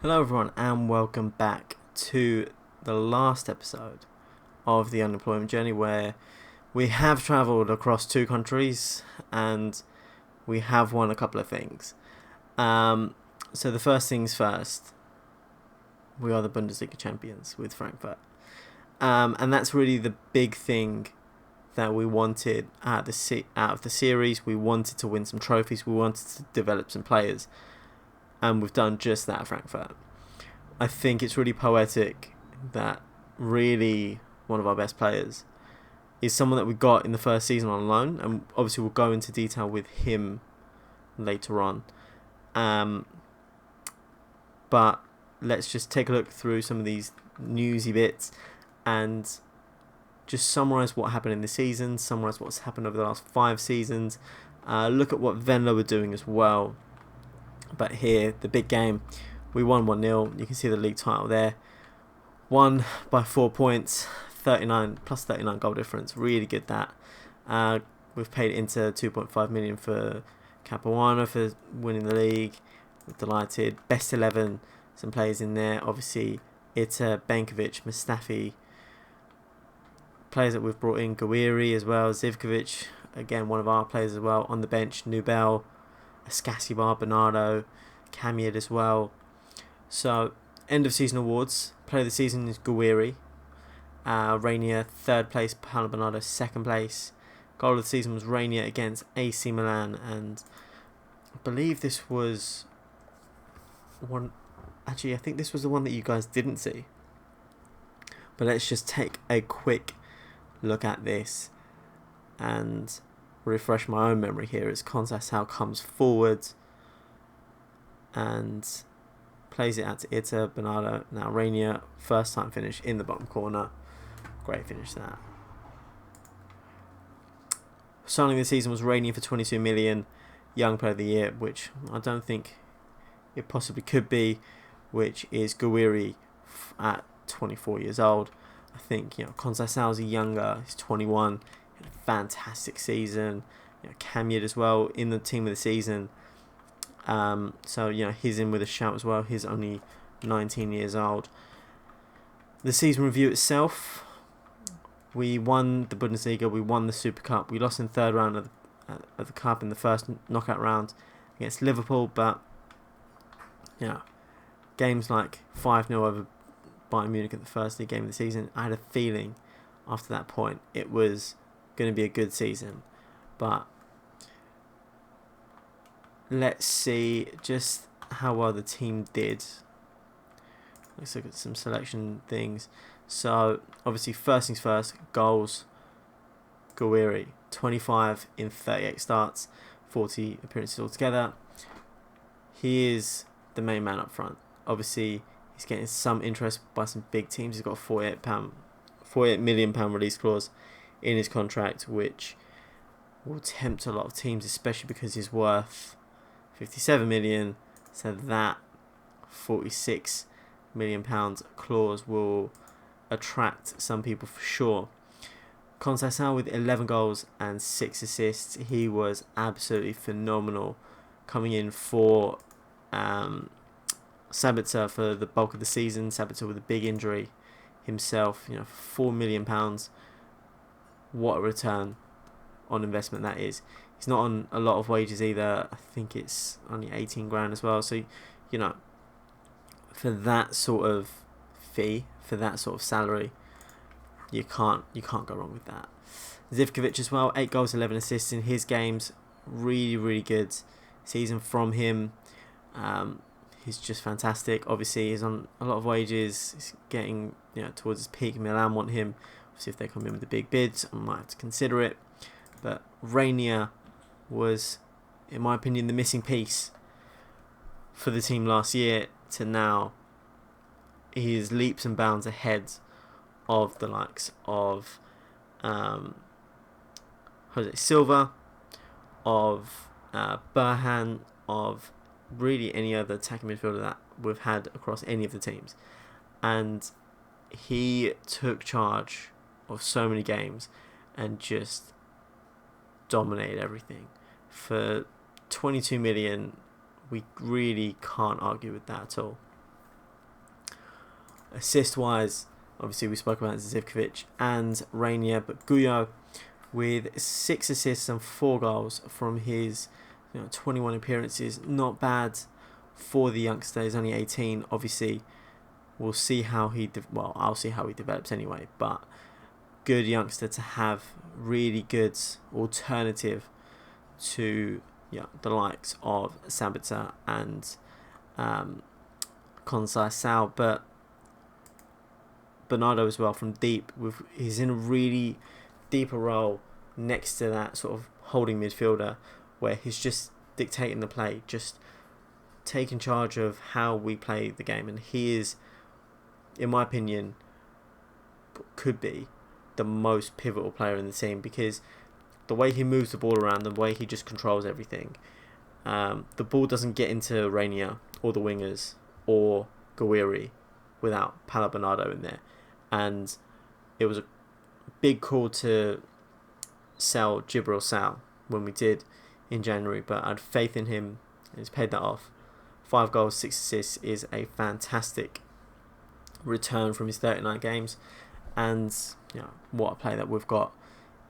Hello, everyone, and welcome back to the last episode of the unemployment journey, where we have travelled across two countries and we have won a couple of things. So the first things first, we are the Bundesliga champions with Frankfurt, and that's really the big thing that we wanted out of the series. We wanted to win some trophies. We wanted to develop some players. And we've done just that at Frankfurt. I think it's really poetic that really one of our best players is someone that we got in the first season on loan, and obviously we'll go into detail with him later on. But let's just take a look through some of these newsy bits and just summarise what happened in the season, summarise what's happened over the last 5 seasons, look at what Venlo were doing as well. But here, the big game, we won 1-0. You can see the league title there. Won by 4 points, 39 goal difference. Really good that. We've paid into 2.5 million for Capuano for winning the league. We're delighted. Best 11, some players in there. Obviously, Ita, Benkovic, Mustafi. Players that we've brought in, Gawiri as well. Zivkovic, again, one of our players as well. On the bench, Nubel, Escasibar, Bernardo, Camiad as well. So, end of season awards. Player of the season is Gawiri. Rainier, 3rd place. Paulo Bernardo, 2nd place. Goal of the season was Rainier against AC Milan, and I believe this was one. Actually, I think this was the one that you guys didn't see. But let's just take a quick look at this and refresh my own memory here as Conceição comes forward and plays it out to Ita, Bernardo. Now Rainier, first time finish in the bottom corner. Great finish that. Signing this season was Rainier for 22 million, Young Player of the Year, which I don't think it possibly could be, which is Gawiri at 24 years old. I think, Conceição's younger, he's 21. Fantastic season. Camiad as well in the team of the season. So he's in with a shout as well. He's only 19 years old. The season review itself, we won the Bundesliga, we won the Super Cup, we lost in the 3rd round of the Cup in the first knockout round against Liverpool, but games like 5-0 over Bayern Munich at the first league game of the season, I had a feeling after that point it was going to be a good season. But let's see just how well the team did. Let's look at some selection things. So obviously, first things first, goals. Gawiri, 25 in 38 starts, 40 appearances altogether. He is the main man up front. Obviously, he's getting some interest by some big teams. He's got a £48 million release clause in his contract, which will tempt a lot of teams, especially because he's worth 57 million. So that £46 million clause will attract some people for sure. Conceição with 11 goals and 6 assists. He was absolutely phenomenal, coming in for Sabitzer for the bulk of the season. Sabitzer with a big injury himself. £4 million. What a return on investment that is. He's not on a lot of wages either. I think it's only 18 grand as well. So, for that sort of fee, for that sort of salary, you can't go wrong with that. Zivkovic as well, 8 goals, 11 assists in his games. Really, really good season from him. He's just fantastic. Obviously, he's on a lot of wages. He's getting towards his peak. Milan want him. Obviously, if they come in with the big bids, I might have to consider it. But Rainier was, in my opinion, the missing piece for the team last year to now. He is leaps and bounds ahead of the likes of Jose Silva, of Burhan, of really any other attacking midfielder that we've had across any of the teams. And he took charge of so many games and just dominated everything. For 22 million, we really can't argue with that at all. Assist-wise, obviously we spoke about Zivkovic and Rainier, but Guyot with 6 assists and 4 goals from his 21 appearances. Not bad for the youngster. He's only 18. Obviously, we'll see how I'll see how he develops anyway. But good youngster to have, really good alternative to the likes of Sabitzer and Conceição, but Bernardo as well from deep. He's in a really deeper role next to that sort of holding midfielder, where he's just dictating the play, just taking charge of how we play the game, and he is, in my opinion, could be the most pivotal player in the team, because the way he moves the ball around, the way he just controls everything, the ball doesn't get into Rainier or the wingers or Gouiri without Paulo Bernardo in there. And it was a big call to sell Djibril Sow when we did in January, but I had faith in him and he's paid that off. 5 goals, 6 assists is a fantastic return from his 39 games, and what a player that we've got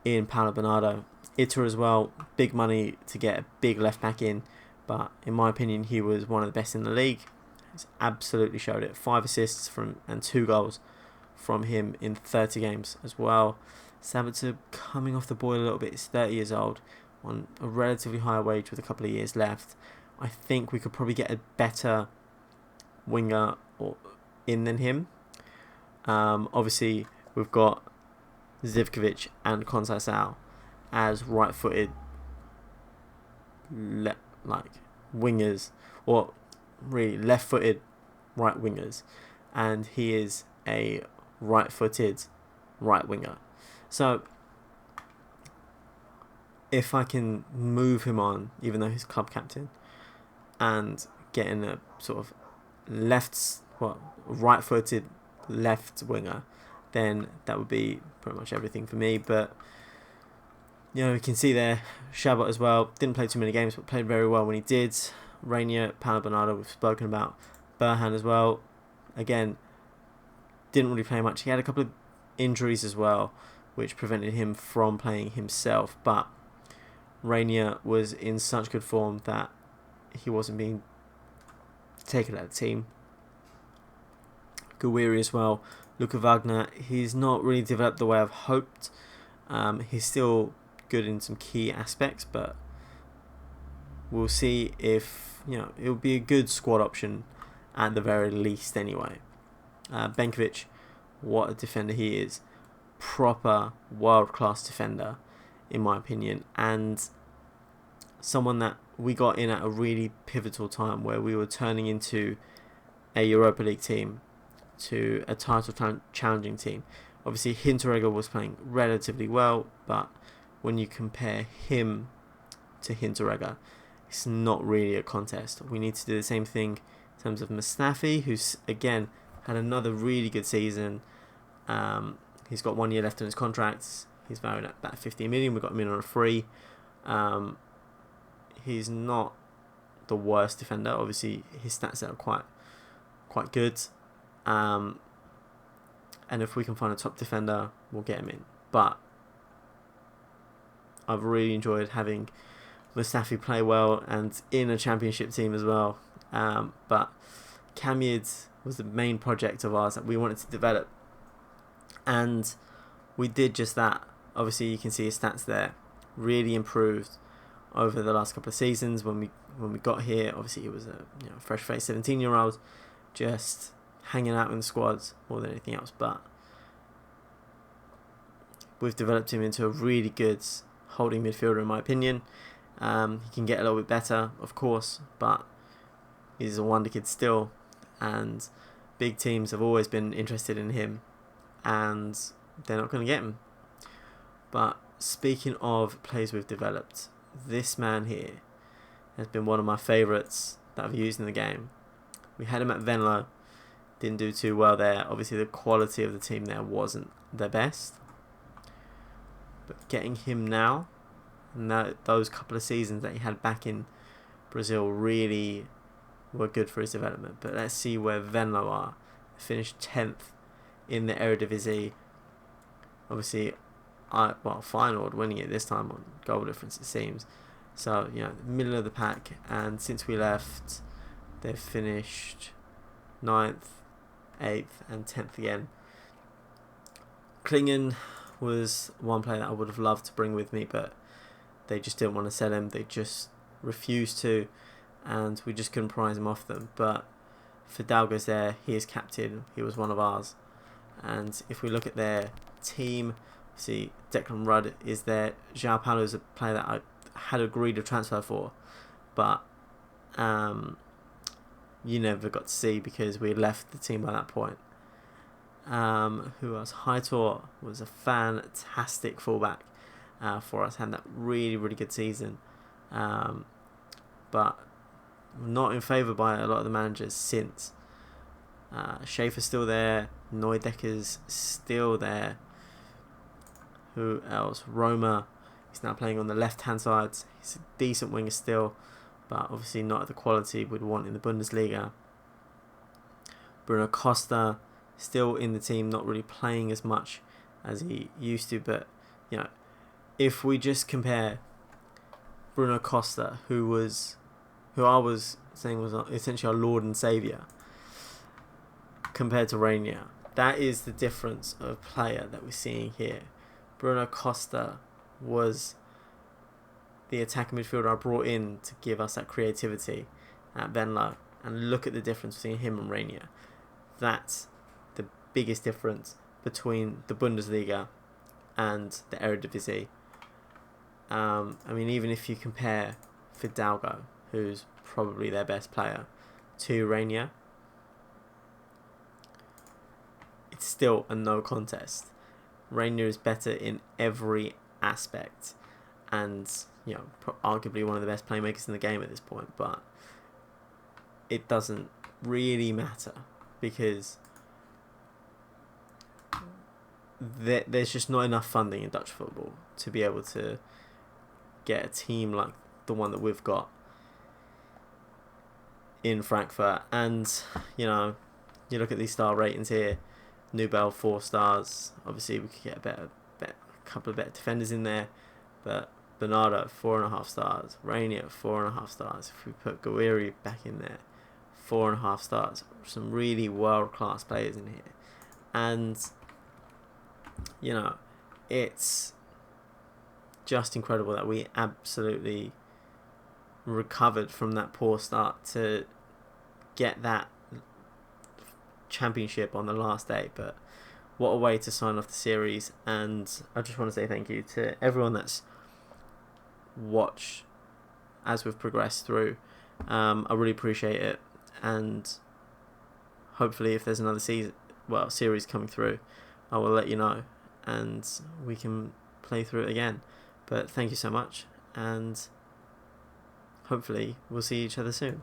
in Paulo Bernardo. Ita as well, big money to get a big left back in, but in my opinion he was one of the best in the league. He's absolutely showed it. 5 assists and 2 goals from him in 30 games as well. Sabitzer coming off the boil a little bit. He's 30 years old, on a relatively higher wage with a couple of years left. I think we could probably get a better winger in than him. Obviously, we've got Zivkovic and Conceição as right-footed wingers, or really left-footed right wingers, and he is a right-footed right winger. So if I can move him on, even though he's club captain, and get in a sort of right-footed left winger, then that would be pretty much everything for me. But you can see there, Chabot as well, didn't play too many games, but played very well when he did. Rainier, Paulo Bernardo, we've spoken about. Burhan as well, again, didn't really play much. He had a couple of injuries as well, which prevented him from playing himself, but Rainier was in such good form that he wasn't being taken out of the team. Gouiri as well. Luca Wagner, he's not really developed the way I've hoped. He's still good in some key aspects, but we'll see if it'll be a good squad option at the very least anyway. Benkovic, what a defender he is. Proper world-class defender, in my opinion, and someone that we got in at a really pivotal time where we were turning into a Europa League team to a title challenging team. Obviously, Hinteregger was playing relatively well, but when you compare him to Hinteregger, it's not really a contest. We need to do the same thing in terms of Mustafi, who's again had another really good season. He's got 1 year left on his contract. He's valued at about 15 million. We got him in on a free. He's not the worst defender. Obviously, his stats are quite good. And if we can find a top defender, we'll get him in. But I've really enjoyed having Mustafi play well and in a championship team as well. But Kamyid was the main project of ours that we wanted to develop, and we did just that. Obviously, you can see his stats there, really improved over the last couple of seasons. When we got here, obviously he was a fresh-faced 17-year-old, just hanging out in the squads more than anything else. But we've developed him into a really good holding midfielder, in my opinion. He can get a little bit better, of course, but he's a wonder kid still, and big teams have always been interested in him, and they're not going to get him. But speaking of players we've developed, this man here has been one of my favourites that I've used in the game. We had him at Venlo, didn't do too well there. Obviously the quality of the team there wasn't the best, but getting him now, and those couple of seasons that he had back in Brazil really were good for his development. But let's see where Venlo are finished 10th in the Eredivisie. Obviously, Feyenoord winning it this time on goal difference, it seems. So, middle of the pack. And since we left, they've finished 9th, 8th and 10th again. Klingen was one player that I would have loved to bring with me, but they just didn't want to sell him. They just refused to, and we just couldn't prize him off them. But Fidalgo's there. He is captain. He was one of ours. And if we look at their team, see Declan Rudd is there. João Paulo is a player that I had agreed a transfer for, but you never got to see because we had left the team by that point. Who else? Heitor was a fantastic fullback for us. Had that really, really good season. But not in favour by a lot of the managers since. Schaefer's still there. Neudecker's still there. Who else? Roma. He's now playing on the left-hand side. He's a decent winger still, but obviously not at the quality we'd want in the Bundesliga. Bruno Costa still in the team, not really playing as much as he used to, but if we just compare Bruno Costa, who I was saying was essentially our Lord and Saviour, compared to Reina, that is the difference of player that we're seeing here. Bruno Costa was the attacking midfielder I brought in to give us that creativity at Venlo, and look at the difference between him and Reina. That's the biggest difference between the Bundesliga and the Eredivisie. Even if you compare Fidalgo, who's probably their best player, to Reina, it's still a no contest. Reina is better in every aspect, and arguably one of the best playmakers in the game at this point. But it doesn't really matter because there's just not enough funding in Dutch football to be able to get a team like the one that we've got in Frankfurt. And you look at these star ratings here. Nubel 4 stars. Obviously we could get a couple of better defenders in there, but Bernardo 4.5 stars. Reina 4.5 stars. If we put Guiri back in there, 4.5 stars. Some really world class players in here, and it's just incredible that we absolutely recovered from that poor start to get that championship on the last day. But what a way to sign off the series, and I just want to say thank you to everyone that's watched as we've progressed through. I really appreciate it, and hopefully if there's another series coming through, I will let you know and we can play through it again. But thank you so much, and hopefully we'll see each other soon.